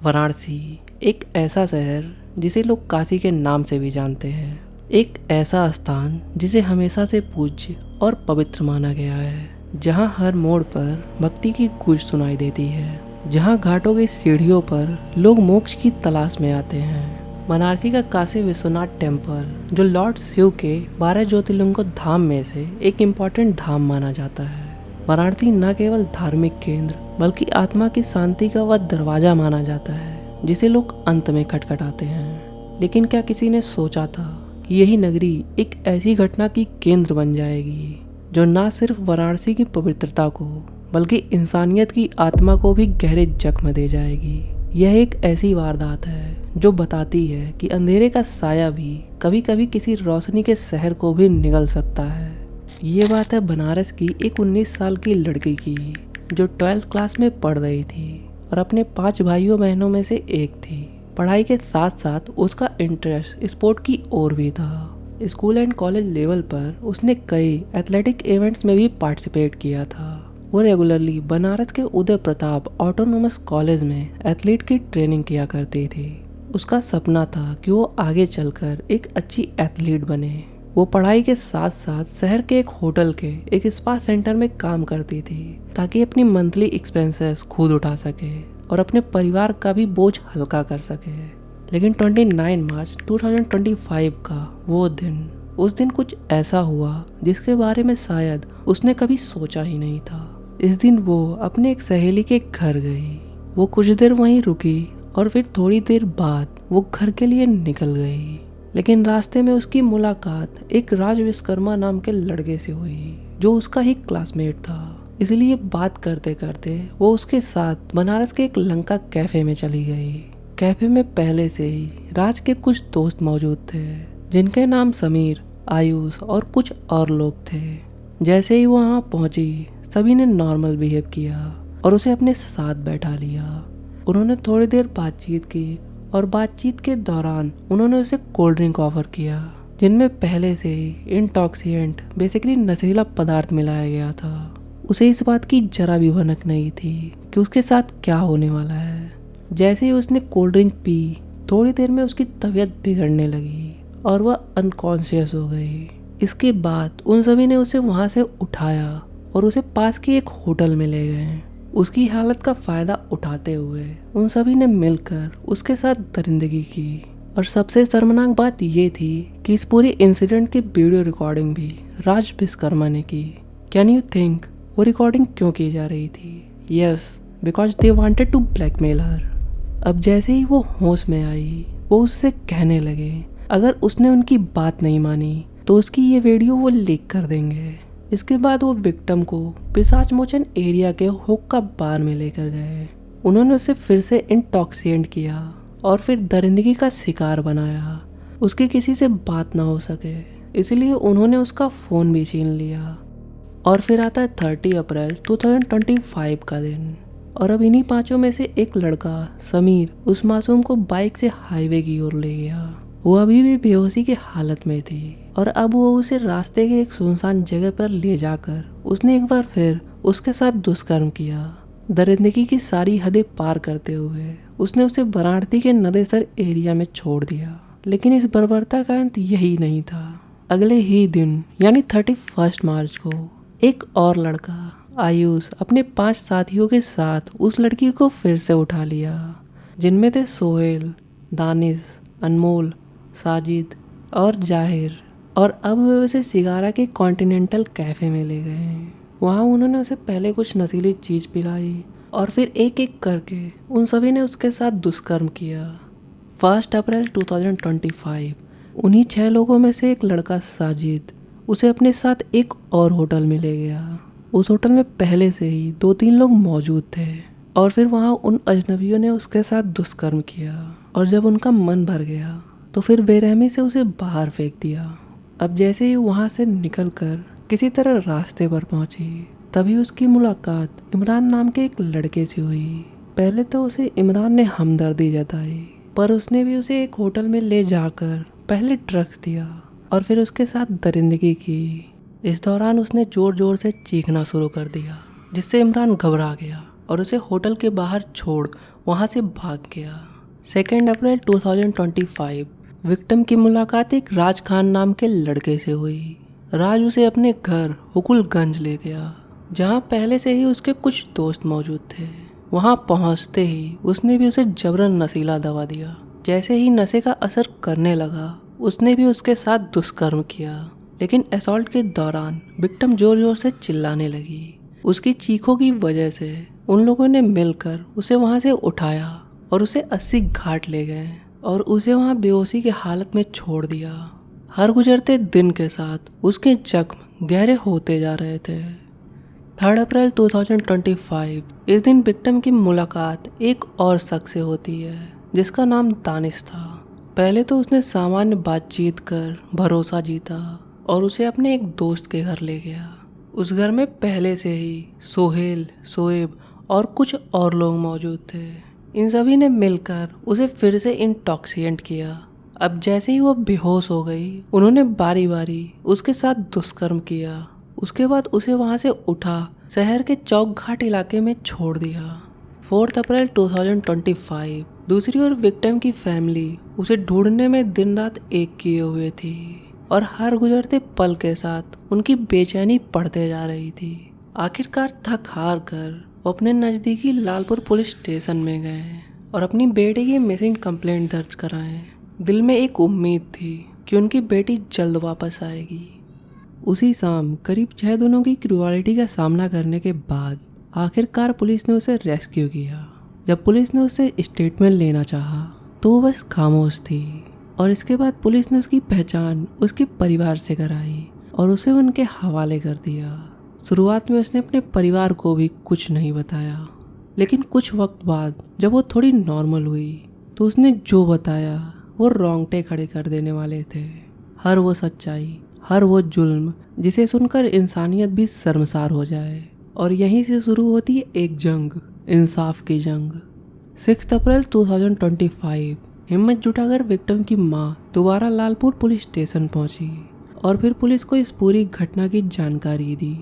वाराणसी एक ऐसा शहर जिसे लोग काशी के नाम से भी जानते हैं। एक ऐसा स्थान जिसे हमेशा से पूज्य और पवित्र माना गया है, जहां हर मोड़ पर भक्ति की गूंज सुनाई देती है, जहां घाटों की सीढ़ियों पर लोग मोक्ष की तलाश में आते हैं। वाराणसी का काशी विश्वनाथ टेम्पल, जो लॉर्ड शिव के 12 ज्योतिर्लिंगों धाम में से एक इम्पोर्टेंट धाम माना जाता है। वाराणसी न केवल धार्मिक केंद्र बल्कि आत्मा की शांति का वह दरवाजा माना जाता है जिसे लोग अंत में खटखटाते हैं। लेकिन क्या किसी ने सोचा था कि यही नगरी एक ऐसी घटना की केंद्र बन जाएगी जो न सिर्फ वाराणसी की पवित्रता को बल्कि इंसानियत की आत्मा को भी गहरे जख्म दे जाएगी। यह एक ऐसी वारदात है जो बताती है कि अंधेरे का साया भी कभी कभी किसी रोशनी के शहर को भी निगल सकता है। ये बात है बनारस की एक 19 साल की लड़की की, जो 12th क्लास में पढ़ रही थी और अपने 5 भाइयों बहनों में से एक थी। पढ़ाई के साथ साथ उसका इंटरेस्ट स्पोर्ट की ओर भी था। स्कूल एंड कॉलेज लेवल पर उसने कई एथलेटिक इवेंट्स में भी पार्टिसिपेट किया था। वो रेगुलरली बनारस के उदय प्रताप ऑटोनोमस कॉलेज में एथलीट की ट्रेनिंग किया करती थी। उसका सपना था कि वो आगे चलकर एक अच्छी एथलीट बने। वो पढ़ाई के साथ साथ शहर के एक होटल के एक स्पा सेंटर में काम करती थी ताकि अपनी मंथली एक्सपेंसेस खुद उठा सके और अपने परिवार का भी बोझ हल्का कर सके। लेकिन 29 मार्च 2025 का वो दिन, उस दिन कुछ ऐसा हुआ जिसके बारे में शायद उसने कभी सोचा ही नहीं था। इस दिन वो अपने एक सहेली के घर गई। वो कुछ देर वहीं रुकी और फिर थोड़ी देर बाद वो घर के लिए निकल गई। लेकिन रास्ते में उसकी मुलाकात एक राज विश्वकर्मा नाम के लड़के से हुई, जो उसका ही क्लासमेट था। इसलिए बात करते करते वो उसके साथ बनारस के एक लंका कैफे में चली गई। कैफे में पहले से ही राज के कुछ दोस्त मौजूद थे, जिनके नाम समीर, आयुष और कुछ और लोग थे। जैसे ही वो वहाँ पहुंची, सभी ने नॉर्मल बिहेव किया और उसे अपने साथ बैठा लिया। उन्होंने थोड़ी देर बातचीत की और बातचीत के दौरान उन्होंने उसे कोल्ड ड्रिंक ऑफर किया, जिनमें पहले से ही इंटॉक्सिएंट बेसिकली नशीला पदार्थ मिलाया गया था। उसे इस बात की जरा भी भनक नहीं थी कि उसके साथ क्या होने वाला है। जैसे ही उसने कोल्ड ड्रिंक पी, थोड़ी देर में उसकी तबीयत बिगड़ने लगी और वह अनकॉन्शियस हो गई। इसके बाद उन सभी ने उसे वहाँ से उठाया और उसे पास के एक होटल में ले गए। उसकी हालत का फायदा उठाते हुए उन सभी ने मिलकर उसके साथ दरिंदगी की। और सबसे शर्मनाक बात ये थी कि इस पूरे इंसिडेंट की वीडियो रिकॉर्डिंग भी राज विश्वकर्मा ने की। कैन यू थिंक वो रिकॉर्डिंग क्यों की जा रही थी? Yes, because they wanted to blackmail her. अब जैसे ही वो होश में आई, वो उससे कहने लगे अगर उसने उनकी बात नहीं मानी तो उसकी ये वीडियो वो लीक कर देंगे। इसके बाद वो विक्टिम को पिशाच मोचन एरिया के हुक्का बार में लेकर गए। उन्होंने उसे फिर से इंटॉक्सिएंट किया और फिर दरिंदगी का शिकार बनाया। उसकी किसी से बात ना हो सके, इसलिए उन्होंने उसका फ़ोन भी छीन लिया। और फिर आता है 30 अप्रैल 2025 का दिन। और अब इन्हीं पांचों में से एक लड़का समीर उस मासूम को बाइक से हाईवे की ओर ले गया। वो अभी भी बेहोशी की हालत में थी और अब वो उसे रास्ते के एक सुनसान जगह पर ले जाकर उसने एक बार फिर उसके साथ दुष्कर्म किया। दरिंदगी की सारी हदें पार करते हुए उसने उसे वाराणसी के नदेसर एरिया में छोड़ दिया। लेकिन इस बर्बरता का अंत यही नहीं था। अगले ही दिन यानी 31 मार्च को एक और लड़का आयुष अपने 5 साथियों के साथ उस लड़की को फिर से उठा लिया, जिनमें थे सोहेल, दानिश, अनमोल, साजिद और जाहिर। और अब वे उसे सिगारा के कॉन्टिनेंटल कैफ़े में ले गए। वहाँ उन्होंने उसे पहले कुछ नशीली चीज़ पिलाई और फिर एक एक करके उन सभी ने उसके साथ दुष्कर्म किया। 1 अप्रैल 2025 उन्हीं 6 लोगों में से एक लड़का साजिद उसे अपने साथ एक और होटल में ले गया। उस होटल में पहले से ही 2-3 लोग मौजूद थे और फिर वहाँ उन अजनबियों ने उसके साथ दुष्कर्म किया। और जब उनका मन भर गया तो फिर बेरहमी से उसे बाहर फेंक दिया। अब जैसे ही वहाँ से निकलकर किसी तरह रास्ते पर पहुंची, तभी उसकी मुलाकात इमरान नाम के एक लड़के से हुई। पहले तो उसे इमरान ने हमदर्दी जताई, पर उसने भी उसे एक होटल में ले जाकर पहले ड्रग्स दिया और फिर उसके साथ दरिंदगी की। इस दौरान उसने जोर जोर से चीखना शुरू कर दिया, जिससे इमरान घबरा गया और उसे होटल के बाहर छोड़ वहां से भाग गया। 2 अप्रैल 2025 विक्टिम की मुलाकात एक राज खान नाम के लड़के से हुई। राज उसे अपने घर हुकुलगंज ले गया, जहां पहले से ही उसके कुछ दोस्त मौजूद थे। वहां पहुंचते ही उसने भी उसे जबरन नशीला दवा दिया। जैसे ही नशे का असर करने लगा, उसने भी उसके साथ दुष्कर्म किया। लेकिन असॉल्ट के दौरान विक्टिम जोर जोर से चिल्लाने लगी। उसकी चीखों की वजह से उन लोगों ने मिलकर उसे वहां से उठाया और उसे 80 घाट ले गए और उसे वहां बेहोशी की हालत में छोड़ दिया। हर गुजरते दिन के साथ उसके जख्म गहरे होते जा रहे थे। 3 अप्रैल 2025 इस दिन विक्टिम की मुलाकात एक और शख्स से होती है, जिसका नाम दानिश था। पहले तो उसने सामान्य बातचीत कर भरोसा जीता और उसे अपने एक दोस्त के घर ले गया। उस घर में पहले से ही सोहेल, शोएब और कुछ और लोग मौजूद थे। इन सभी ने मिलकर उसे फिर से इंटॉक्सिएंट किया। अब जैसे ही वो बेहोश हो गई, उन्होंने बारी बारी उसके साथ दुष्कर्म किया। उसके बाद उसे वहां से उठा शहर के चौक घाट इलाके में छोड़ दिया। 4 अप्रैल 2025 दूसरी ओर विक्टिम की फैमिली उसे ढूंढने में दिन रात एक किए हुए थी और हर गुजरते पल के साथ उनकी बेचैनी बढ़ते जा रही थी। आखिरकार थक हार कर वो अपने नज़दीकी लालपुर पुलिस स्टेशन में गए और अपनी बेटी की मिसिंग कंप्लेंट दर्ज कराएं। दिल में एक उम्मीद थी कि उनकी बेटी जल्द वापस आएगी। उसी शाम करीब 6 दिनों की क्रूएलिटी का सामना करने के बाद आखिरकार पुलिस ने उसे रेस्क्यू किया। जब पुलिस ने उससे स्टेटमेंट लेना चाहा तो वो बस खामोश थी और इसके बाद पुलिस ने उसकी पहचान उसके परिवार से कराई और उसे उनके हवाले कर दिया। शुरुआत में उसने अपने परिवार को भी कुछ नहीं बताया, लेकिन कुछ वक्त बाद जब वो थोड़ी नॉर्मल हुई तो उसने जो बताया वो रोंगटे खड़े कर देने वाले थे। हर वो सच्चाई, हर वो जुल्म जिसे सुनकर इंसानियत भी शर्मसार हो जाए। और यहीं से शुरू होती है एक जंग, इंसाफ की जंग। 6 अप्रैल 2025 हिम्मत जुटाकर विक्टिम की मां दोबारा लालपुर पुलिस स्टेशन पहुंची और फिर पुलिस को इस पूरी घटना की जानकारी दी।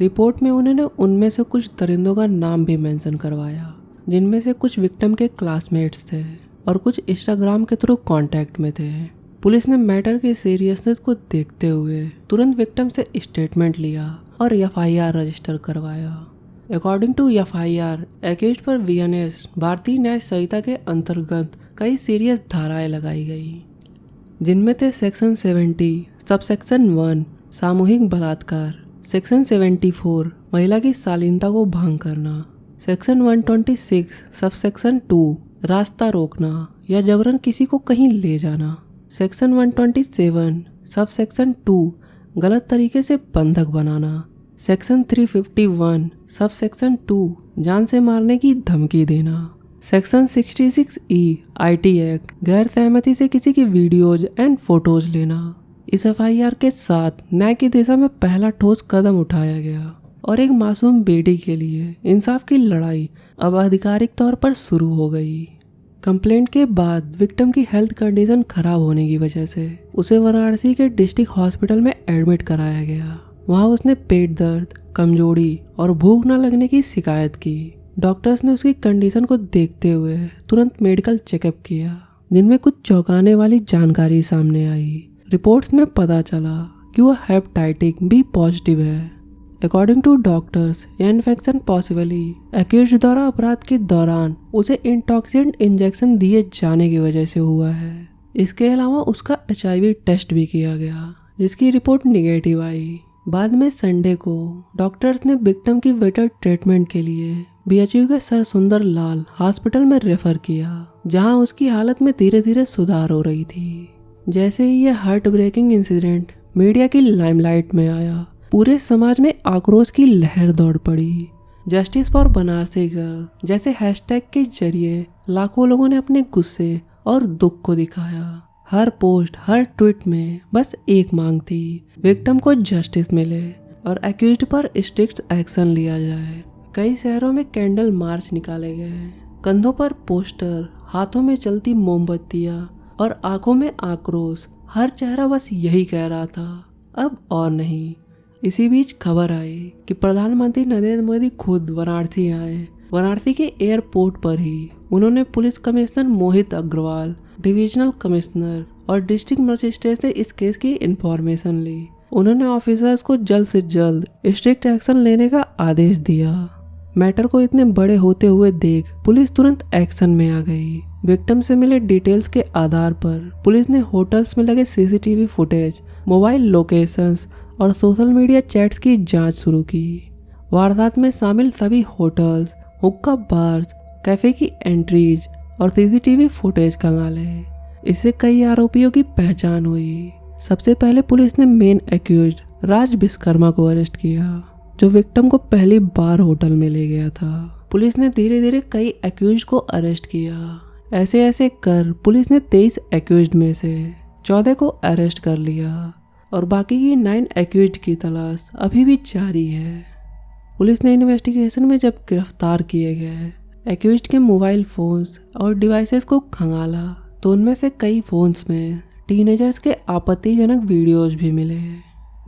रिपोर्ट में उन्होंने उनमें से कुछ दरिंदों का नाम भी मेंशन करवाया, जिनमें से कुछ विक्टिम के क्लासमेट्स थे और कुछ इंस्टाग्राम के थ्रू कांटेक्ट में थे। पुलिस ने मैटर की सीरियसनेस को देखते हुए तुरंत विक्टिम से स्टेटमेंट लिया और एफआईआर रजिस्टर करवाया। अकॉर्डिंग टू एफआईआर, एक्यूज्ड पर वीएनएस भारतीय न्याय संहिता के अंतर्गत कई सीरियस धाराएं लगाई गई, जिनमें थे सेक्शन 70 सबसेक्शन 1 सामूहिक बलात्कार, सेक्शन 74 महिला की शालीनता को भंग करना, सेक्शन 126 सबसेक्शन 2 रास्ता रोकना या जबरन किसी को कहीं ले जाना, सेक्शन 127 सब सेक्शन 2 गलत तरीके से बंधक बनाना, सेक्शन 351 सब सेक्शन 2 जान से मारने की धमकी देना, सेक्शन 66E IT एक्ट गैर सहमति से किसी की वीडियोज एंड फोटोज लेना। इस एफआईआर के साथ न्याय की दिशा में पहला ठोस कदम उठाया गया और एक मासूम बेटी के लिए इंसाफ की लड़ाई अब आधिकारिक तौर पर शुरू हो गई। कंप्लेंट के बाद विक्टिम की हेल्थ कंडीशन खराब होने की वजह से उसे वाराणसी के डिस्ट्रिक्ट हॉस्पिटल में एडमिट कराया गया। वहां उसने पेट दर्द, कमजोरी और भूख न लगने की शिकायत की। डॉक्टर्स ने उसकी कंडीशन को देखते हुए तुरंत मेडिकल चेकअप किया, जिनमें कुछ चौंकाने वाली जानकारी सामने आई। रिपोर्ट्स में पता चला कि वो हेपेटाइटिस बी पॉजिटिव है। अकॉर्डिंग टू डॉक्टर्स, यह इन्फेक्शन पॉसिबली एक्यूज्ड द्वारा अपराध के दौरान उसे इंटॉक्सिएंट इंजेक्शन दिए जाने की वजह से हुआ है। इसके अलावा उसका HIV टेस्ट भी किया गया, जिसकी रिपोर्ट निगेटिव आई। बाद में संडे को डॉक्टर्स ने विक्टिम की बेटर ट्रीटमेंट के लिए BHU के सर सुंदर लाल हॉस्पिटल में रेफर किया, जहां उसकी हालत में धीरे धीरे सुधार हो रही थी। जैसे ही यह हार्ट ब्रेकिंग इंसिडेंट मीडिया की लाइमलाइट में आया, पूरे समाज में आक्रोश की लहर दौड़ पड़ी। जस्टिस फॉर बनारसी गर्ल जैसे हैशटैग के जरिए लाखों लोगों ने अपने गुस्से और दुख को दिखाया। हर पोस्ट, हर ट्वीट में बस एक मांग थी, विक्टिम को जस्टिस मिले और एक्यूज्ड पर स्ट्रिक्ट एक्शन लिया जाए। कई शहरों में कैंडल मार्च निकाले गए, कंधों पर पोस्टर, हाथों में चलती मोमबत्तियां और आंखों में आक्रोश। हर चेहरा बस यही कह रहा था, अब और नहीं। इसी बीच खबर आई कि प्रधानमंत्री नरेंद्र मोदी खुद वाराणसी आए वाराणसी के एयरपोर्ट पर ही उन्होंने police commissioner Mohit Agarwal, divisional commissioner और डिस्ट्रिक्ट मजिस्ट्रेट से इस केस की इंफॉर्मेशन ली। उन्होंने ऑफिसर्स को जल्द से जल्द स्ट्रिक्ट एक्शन लेने का आदेश दिया। मैटर को इतने बड़े होते हुए देख पुलिस तुरंत एक्शन में आ गई। विक्टिम से मिले डिटेल्स के आधार पर पुलिस ने होटल्स में लगे सीसीटीवी फुटेज, मोबाइल लोकेशंस और सोशल मीडिया चैट्स की जांच शुरू की। वारदात में शामिल सभी होटल्स, हुक्का बार्स, कैफे की एंट्रीज और सीसीटीवी फुटेज खंगाले। इससे कई आरोपियों की पहचान हुई। सबसे पहले पुलिस ने मेन एक्यूज्ड राज विश्वकर्मा को अरेस्ट किया, जो विक्टिम को पहली बार होटल में ले गया था। पुलिस ने धीरे धीरे कई एक्यूज्ड को अरेस्ट किया। ऐसे ऐसे कर पुलिस ने 23 एक्यूज्ड में से 14 को अरेस्ट कर लिया और बाकी की 9 एक्यूज्ड की तलाश अभी भी जारी है। पुलिस ने इन्वेस्टिगेशन में जब गिरफ्तार किए गए एक्यूज्ड के मोबाइल फोन्स और डिवाइसेस को खंगाला तो उनमें से कई फोन्स में टीनेजर्स के आपत्तिजनक वीडियोज भी मिले।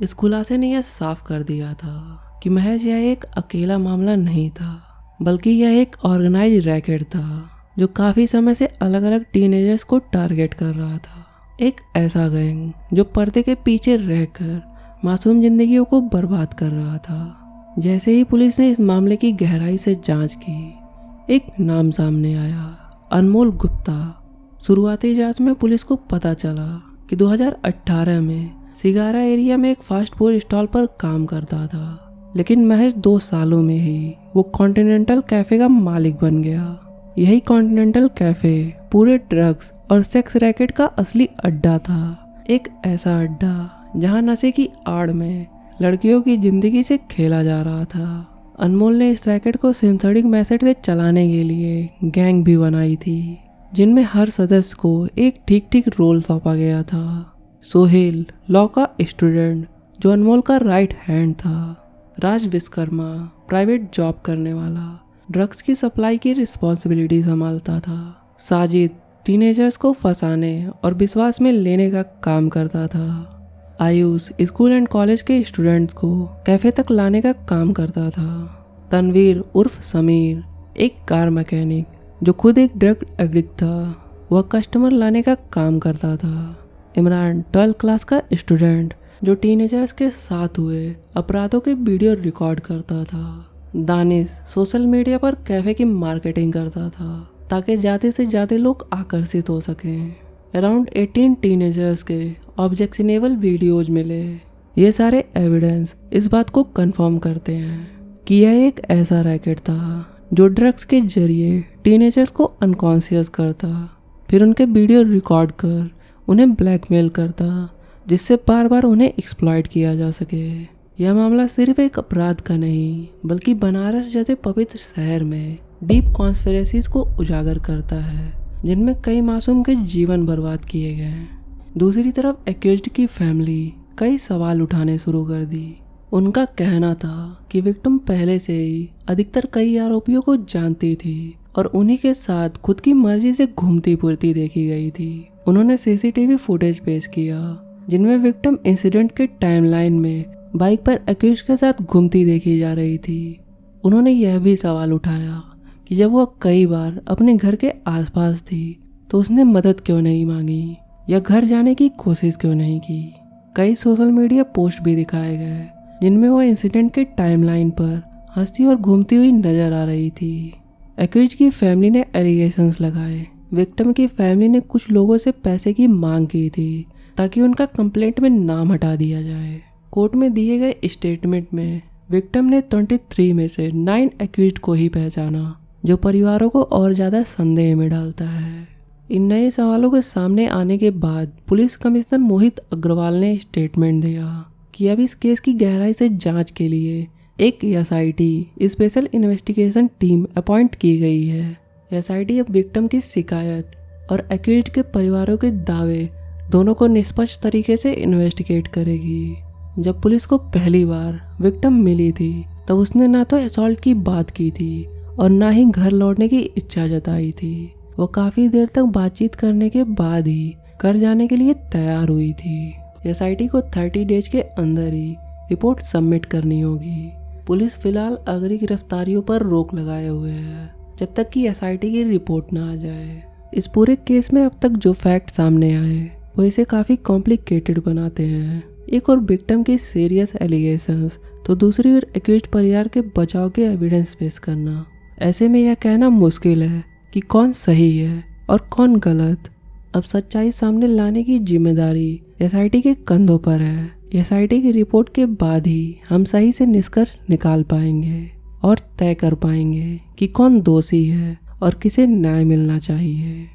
इस खुलासे ने यह साफ कर दिया था कि महज यह एक अकेला मामला नहीं था, बल्कि यह एक ऑर्गेनाइज्ड रैकेट था जो काफी समय से अलग अलग टीनेजर्स को टारगेट कर रहा था। एक ऐसा गैंग जो पर्दे के पीछे रहकर मासूम जिंदगियों को बर्बाद कर रहा था। जैसे ही पुलिस ने इस मामले की गहराई से जांच की, एक नाम सामने आया, अनमोल गुप्ता। शुरुआती जांच में पुलिस को पता चला कि 2018 में सिगारा एरिया में एक फास्ट फूड स्टॉल पर काम करता था, लेकिन महज 2 सालों में ही वो कॉन्टिनेंटल कैफे का मालिक बन गया। यही कॉन्टिनेंटल कैफे पूरे ड्रग्स और सेक्स रैकेट का असली अड्डा था। एक ऐसा अड्डा जहां नशे की आड़ में लड़कियों की जिंदगी से खेला जा रहा था। अनमोल ने इस रैकेट को सिंथेटिक मेथड से चलाने के लिए गैंग भी बनाई थी, जिनमें हर सदस्य को एक ठीक ठीक रोल सौंपा गया था। सोहेल लॉ का स्टूडेंट जो अनमोल का राइट हैंड था। राज विश्वकर्मा प्राइवेट जॉब करने वाला ड्रग्स की सप्लाई की रिस्पॉन्सिबिलिटी संभालता था। साजिद टीनेजर्स को फंसाने और विश्वास में लेने का काम करता था। आयुष स्कूल एंड कॉलेज के स्टूडेंट्स को कैफे तक लाने का काम करता था। तनवीर उर्फ समीर एक कार मैकेनिक जो खुद एक ड्रग एडिक्ट था, वह कस्टमर लाने का काम करता था। इमरान 12th क्लास का स्टूडेंट जो टीनेजर्स के साथ हुए अपराधों के वीडियो रिकॉर्ड करता था। दानिश सोशल मीडिया पर कैफे की मार्केटिंग करता था ताकि ज़्यादा से ज़्यादा लोग आकर्षित हो सकें। अराउंड 18 टीनेजर्स के ऑब्जेक्शनेबल वीडियोज मिले। ये सारे एविडेंस इस बात को कंफर्म करते हैं कि यह एक ऐसा रैकेट था जो ड्रग्स के जरिए टीनेजर्स को अनकॉन्शियस करता, फिर उनके वीडियो रिकॉर्ड कर उन्हें ब्लैकमेल करता, जिससे बार बार उन्हें एक्सप्लॉइट किया जा सके। यह मामला सिर्फ एक अपराध का नहीं, बल्कि बनारस जैसे पवित्र शहर में डीप कॉन्स्पिरेसीज को उजागर करता है, जिनमें कई मासूम के जीवन बर्बाद किए गए हैं। दूसरी तरफ एक्यूज्ड की फैमिली कई सवाल उठाने शुरू कर दी। उनका कहना था कि विक्टिम पहले से ही अधिकतर कई आरोपियों को जानती थी और उन्हीं के साथ खुद की मर्जी से घूमती फिरती देखी गई थी। उन्होंने सीसीटीवी फुटेज पेश किया जिनमें विक्टिम इंसिडेंट के टाइमलाइन में बाइक पर एक्यूज्ड के साथ घूमती देखी जा रही थी। उन्होंने यह भी सवाल उठाया कि जब वह कई बार अपने घर के आसपास थी तो उसने मदद क्यों नहीं मांगी या घर जाने की कोशिश क्यों नहीं की। कई सोशल मीडिया पोस्ट भी दिखाए गए जिनमें वह इंसिडेंट के टाइमलाइन पर हंसती और घूमती हुई नजर आ रही थी। एक्यूज्ड की फैमिली ने एलिगेशंस लगाए। विक्टिम की फैमिली ने कुछ लोगों से पैसे की मांग की थी ताकि उनका कंप्लेंट में नाम हटा दिया जाए। कोर्ट में दिए गए स्टेटमेंट में विक्टिम ने 23 में से 9 एक्यूज्ड को ही पहचाना, जो परिवारों को और ज़्यादा संदेह में डालता है। इन नए सवालों के सामने आने के बाद पुलिस कमिश्नर मोहित अग्रवाल ने स्टेटमेंट दिया कि अब इस केस की गहराई से जांच के लिए एक SIT special investigation team appoint की गई है। SIT अब विक्टिम की शिकायत और एक्यूज्ड के परिवारों के दावे दोनों को निष्पक्ष तरीके से इन्वेस्टिगेट करेगी। जब पुलिस को पहली बार विक्टिम मिली थी तब उसने ना तो असॉल्ट की बात की थी और ना ही घर लौटने की इच्छा जताई थी। वो काफ़ी देर तक बातचीत करने के बाद ही घर जाने के लिए तैयार हुई थी। SIT को 30 डेज के अंदर ही रिपोर्ट सबमिट करनी होगी। पुलिस फिलहाल अगली गिरफ्तारियों पर रोक लगाए हुए है जब तक कि एसआईटी की रिपोर्ट ना आ जाए। इस पूरे केस में अब तक जो फैक्ट सामने आए वो इसे काफ़ी कॉम्प्लिकेटेड बनाते हैं। एक और विक्टिम के सीरियस एलिगेशंस तो दूसरी ओर एक्यूज्ड परिवार के बचाव के एविडेंस पेश करना। ऐसे में यह कहना मुश्किल है कि कौन सही है और कौन गलत। अब सच्चाई सामने लाने की जिम्मेदारी एसआईटी के कंधों पर है। एसआईटी की रिपोर्ट के बाद ही हम सही से निष्कर्ष निकाल पाएंगे और तय कर पाएंगे कि कौन दोषी है और किसे न्याय मिलना चाहिए।